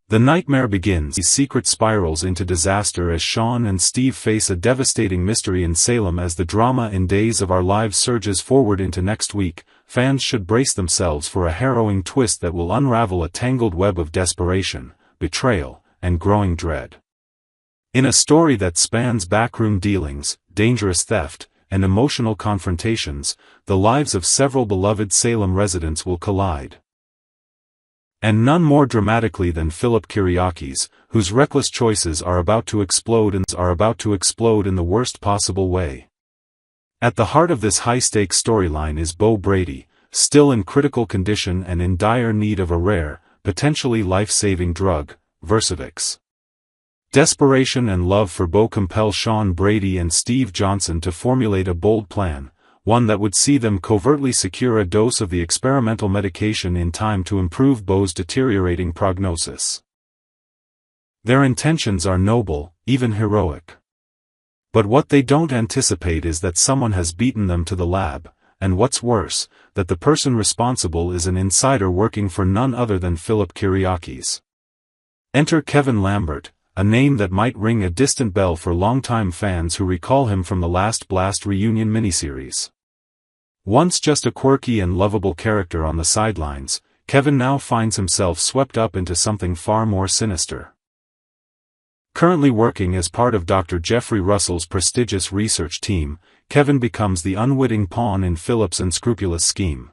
The nightmare begins. He secret spirals into disaster as Sean and Steve face a devastating mystery in Salem. As the drama in Days of Our Lives surges forward into next week, fans should brace themselves for a harrowing twist that will unravel a tangled web of desperation, betrayal, and growing dread. In a story that spans backroom dealings, dangerous theft, and emotional confrontations, the lives of several beloved Salem residents will collide. And none more dramatically than Philip Kiriakis, whose reckless choices are about to explode in the worst possible way. At the heart of this high-stakes storyline is Bo Brady, still in critical condition and in dire need of a rare, potentially life-saving drug, Versavix. Desperation and love for Bo compel Sean Brady and Steve Johnson to formulate a bold plan, one that would see them covertly secure a dose of the experimental medication in time to improve Bo's deteriorating prognosis. Their intentions are noble, even heroic. But what they don't anticipate is that someone has beaten them to the lab, and what's worse, that the person responsible is an insider working for none other than Philip Kiriakis. Enter Kevin Lambert, a name that might ring a distant bell for longtime fans who recall him from the Last Blast reunion miniseries. Once just a quirky and lovable character on the sidelines, Kevin now finds himself swept up into something far more sinister. Currently working as part of Dr. Jeffrey Russell's prestigious research team, Kevin becomes the unwitting pawn in Philip's unscrupulous scheme.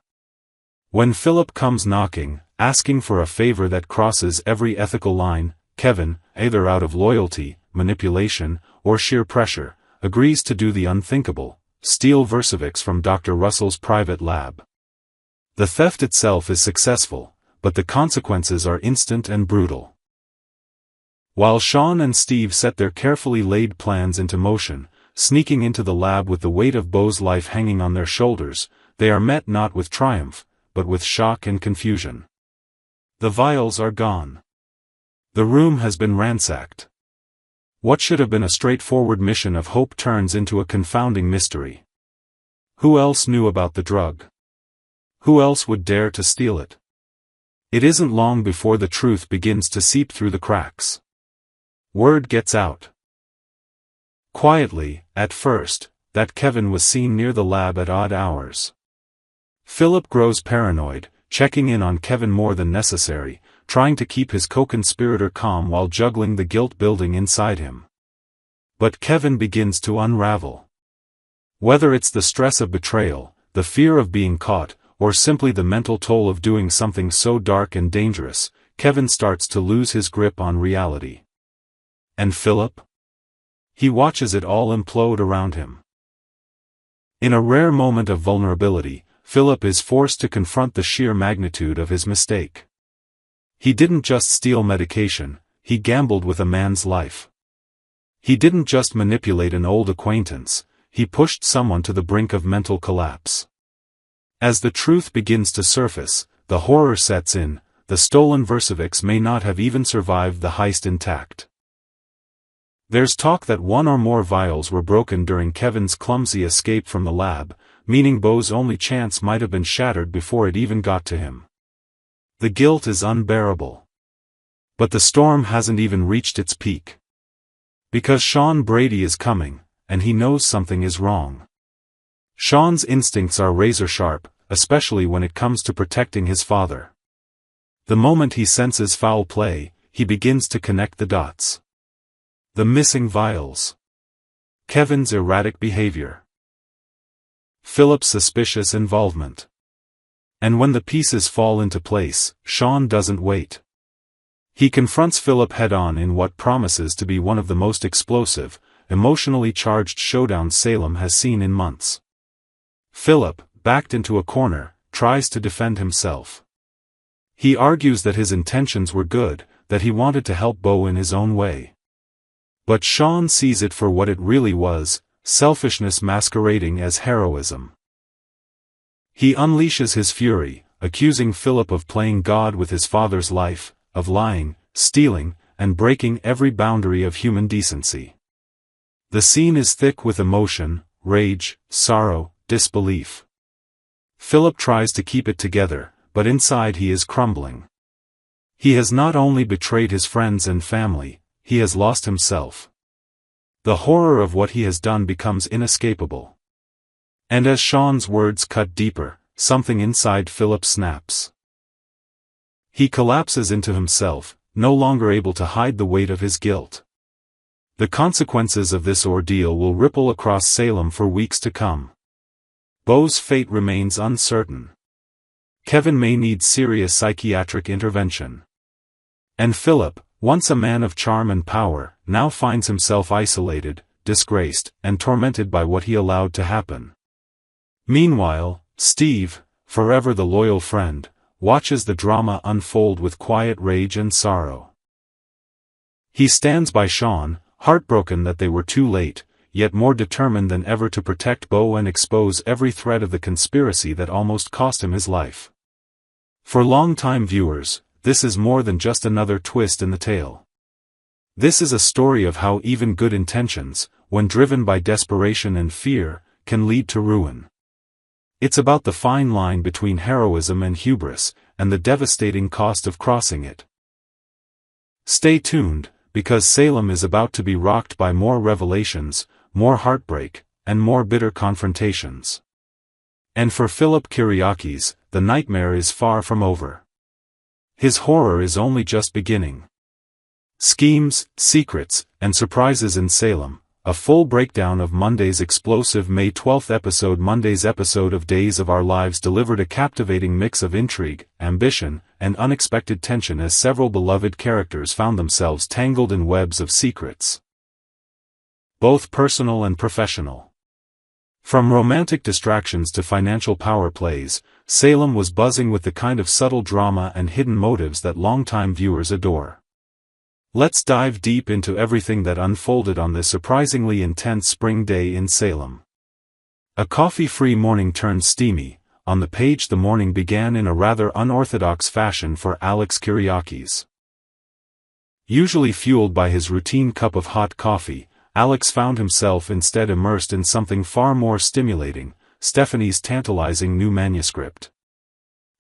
When Philip comes knocking, asking for a favor that crosses every ethical line, Kevin, either out of loyalty, manipulation, or sheer pressure, agrees to do the unthinkable: steal Versavix from Dr. Russell's private lab. The theft itself is successful, but the consequences are instant and brutal. While Sean and Steve set their carefully laid plans into motion, sneaking into the lab with the weight of Bo's life hanging on their shoulders, they are met not with triumph, but with shock and confusion. The vials are gone. The room has been ransacked. What should have been a straightforward mission of hope turns into a confounding mystery. Who else knew about the drug? Who else would dare to steal it? It isn't long before the truth begins to seep through the cracks. Word gets out. Quietly, at first, that Kevin was seen near the lab at odd hours. Philip grows paranoid, checking in on Kevin more than necessary, trying to keep his co-conspirator calm while juggling the guilt building inside him. But Kevin begins to unravel. Whether it's the stress of betrayal, the fear of being caught, or simply the mental toll of doing something so dark and dangerous, Kevin starts to lose his grip on reality. And Philip? He watches it all implode around him. In a rare moment of vulnerability, Philip is forced to confront the sheer magnitude of his mistake. He didn't just steal medication, he gambled with a man's life. He didn't just manipulate an old acquaintance, he pushed someone to the brink of mental collapse. As the truth begins to surface, the horror sets in: the stolen Versavix may not have even survived the heist intact. There's talk that one or more vials were broken during Kevin's clumsy escape from the lab, meaning Bo's only chance might have been shattered before it even got to him. The guilt is unbearable. But the storm hasn't even reached its peak. Because Sean Brady is coming, and he knows something is wrong. Sean's instincts are razor-sharp, especially when it comes to protecting his father. The moment he senses foul play, he begins to connect the dots. The missing vials. Kevin's erratic behavior. Philip's suspicious involvement. And when the pieces fall into place, Sean doesn't wait. He confronts Philip head-on in what promises to be one of the most explosive, emotionally charged showdowns Salem has seen in months. Philip, backed into a corner, tries to defend himself. He argues that his intentions were good, that he wanted to help Bo in his own way. But Sean sees it for what it really was: selfishness masquerading as heroism. He unleashes his fury, accusing Philip of playing God with his father's life, of lying, stealing, and breaking every boundary of human decency. The scene is thick with emotion, rage, sorrow, disbelief. Philip tries to keep it together, but inside he is crumbling. He has not only betrayed his friends and family, he has lost himself. The horror of what he has done becomes inescapable. And as Sean's words cut deeper, something inside Philip snaps. He collapses into himself, no longer able to hide the weight of his guilt. The consequences of this ordeal will ripple across Salem for weeks to come. Beau's fate remains uncertain. Kevin may need serious psychiatric intervention. And Philip, once a man of charm and power, now finds himself isolated, disgraced, and tormented by what he allowed to happen. Meanwhile, Steve, forever the loyal friend, watches the drama unfold with quiet rage and sorrow. He stands by Sean, heartbroken that they were too late, yet more determined than ever to protect Beau and expose every thread of the conspiracy that almost cost him his life. For long-time viewers, this is more than just another twist in the tale. This is a story of how even good intentions, when driven by desperation and fear, can lead to ruin. It's about the fine line between heroism and hubris, and the devastating cost of crossing it. Stay tuned, because Salem is about to be rocked by more revelations, more heartbreak, and more bitter confrontations. And for Philip Kyriakis, the nightmare is far from over. His horror is only just beginning. Schemes, secrets, and surprises in Salem, a full breakdown of Monday's explosive May 12th episode. Monday's episode of Days of Our Lives delivered a captivating mix of intrigue, ambition, and unexpected tension as several beloved characters found themselves tangled in webs of secrets, both personal and professional. From romantic distractions to financial power plays, Salem was buzzing with the kind of subtle drama and hidden motives that longtime viewers adore. Let's dive deep into everything that unfolded on this surprisingly intense spring day in Salem. A coffee-free morning turned steamy. On the page the morning began in a rather unorthodox fashion for Alex Kyriakis. Usually fueled by his routine cup of hot coffee, Alex found himself instead immersed in something far more stimulating, Stephanie's tantalizing new manuscript.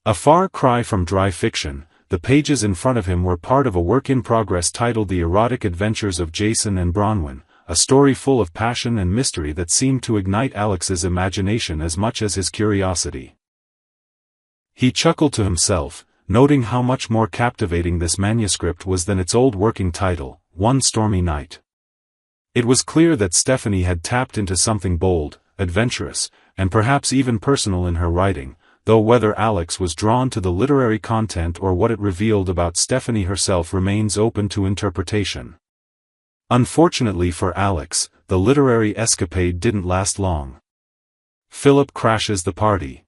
A far cry from dry fiction, the pages in front of him were part of a work in progress titled The Erotic Adventures of Jason and Bronwyn, a story full of passion and mystery that seemed to ignite Alex's imagination as much as his curiosity. He chuckled to himself, noting how much more captivating this manuscript was than its old working title, One Stormy Night. It was clear that Stephanie had tapped into something bold, adventurous, and perhaps even personal in her writing, though whether Alex was drawn to the literary content or what it revealed about Stephanie herself remains open to interpretation. Unfortunately for Alex, the literary escapade didn't last long. Philip crashes the party.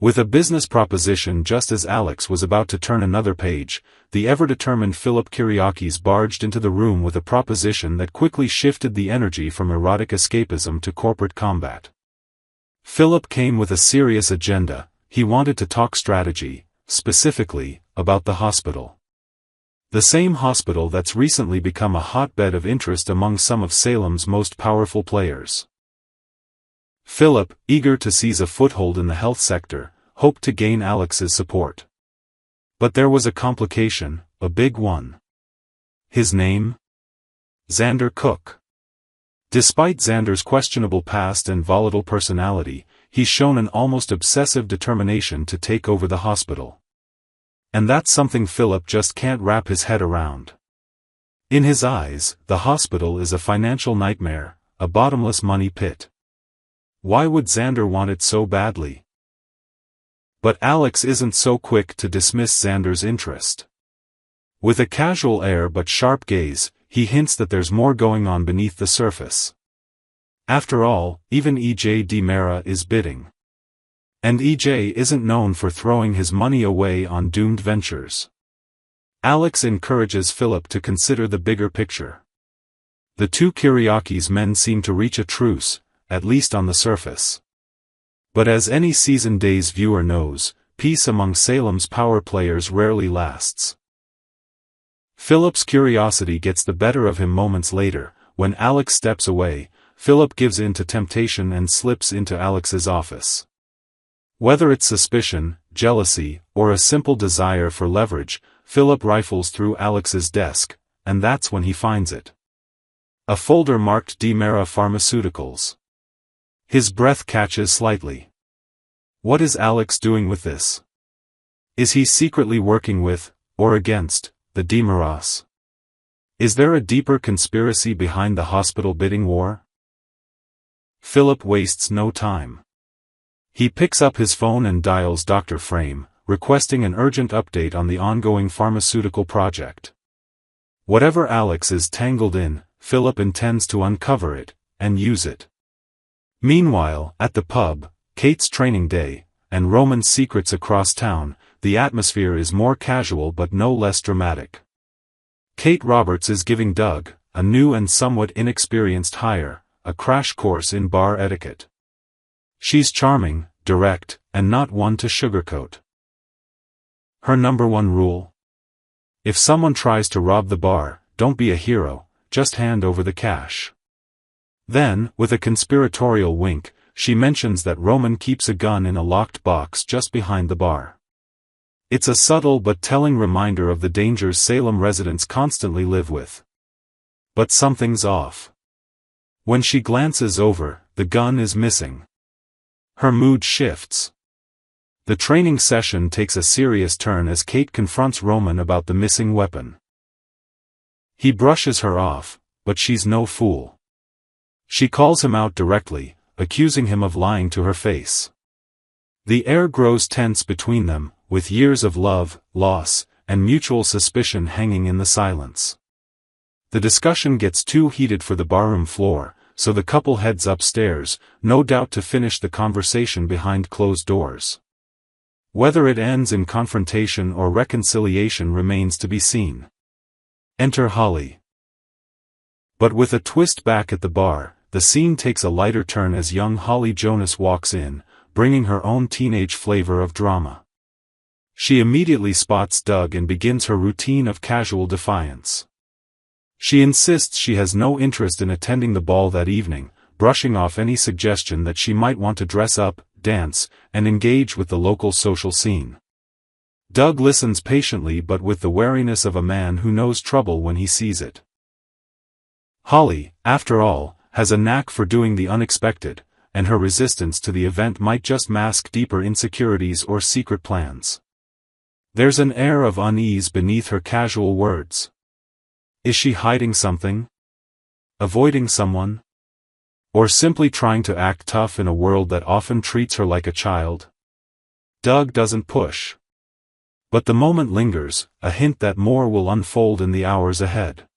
With a business proposition just as Alex was about to turn another page, the ever-determined Philip Kyriakis barged into the room with a proposition that quickly shifted the energy from erotic escapism to corporate combat. Philip came with a serious agenda. He wanted to talk strategy, specifically, about the hospital. The same hospital that's recently become a hotbed of interest among some of Salem's most powerful players. Philip, eager to seize a foothold in the health sector, hoped to gain Alex's support. But there was a complication, a big one. His name? Xander Cook. Despite Xander's questionable past and volatile personality, he's shown an almost obsessive determination to take over the hospital. And that's something Philip just can't wrap his head around. In his eyes, the hospital is a financial nightmare, a bottomless money pit. Why would Xander want it so badly? But Alex isn't so quick to dismiss Xander's interest. With a casual air but sharp gaze, he hints that there's more going on beneath the surface. After all, even E.J. DiMera is bidding. And E.J. isn't known for throwing his money away on doomed ventures. Alex encourages Philip to consider the bigger picture. The two Kyriakis men seem to reach a truce, at least on the surface. But as any seasoned Days viewer knows, peace among Salem's power players rarely lasts. Philip's curiosity gets the better of him moments later. When Alex steps away, Philip gives in to temptation and slips into Alex's office. Whether it's suspicion, jealousy, or a simple desire for leverage, Philip rifles through Alex's desk, and that's when he finds it. A folder marked Demera Pharmaceuticals. His breath catches slightly. What is Alex doing with this? Is he secretly working with, or against, the Demeras? Is there a deeper conspiracy behind the hospital bidding war? Philip wastes no time. He picks up his phone and dials Dr. Frame, requesting an urgent update on the ongoing pharmaceutical project. Whatever Alex is tangled in, Philip intends to uncover it, and use it. Meanwhile, at the pub, Kate's training day, and Roman's secrets across town, the atmosphere is more casual but no less dramatic. Kate Roberts is giving Doug, a new and somewhat inexperienced hire, a crash course in bar etiquette. She's charming, direct, and not one to sugarcoat. Her number one rule? If someone tries to rob the bar, don't be a hero, just hand over the cash. Then, with a conspiratorial wink, she mentions that Roman keeps a gun in a locked box just behind the bar. It's a subtle but telling reminder of the dangers Salem residents constantly live with. But something's off. When she glances over, the gun is missing. Her mood shifts. The training session takes a serious turn as Kate confronts Roman about the missing weapon. He brushes her off, but she's no fool. She calls him out directly, accusing him of lying to her face. The air grows tense between them, with years of love, loss, and mutual suspicion hanging in the silence. The discussion gets too heated for the barroom floor, so the couple heads upstairs, no doubt to finish the conversation behind closed doors. Whether it ends in confrontation or reconciliation remains to be seen. Enter Holly. But with a twist back at the bar, the scene takes a lighter turn as young Holly Jonas walks in, bringing her own teenage flavor of drama. She immediately spots Doug and begins her routine of casual defiance. She insists she has no interest in attending the ball that evening, brushing off any suggestion that she might want to dress up, dance, and engage with the local social scene. Doug listens patiently but with the wariness of a man who knows trouble when he sees it. Holly, after all, has a knack for doing the unexpected, and her resistance to the event might just mask deeper insecurities or secret plans. There's an air of unease beneath her casual words. Is she hiding something? Avoiding someone? Or simply trying to act tough in a world that often treats her like a child? Doug doesn't push. But the moment lingers, a hint that more will unfold in the hours ahead.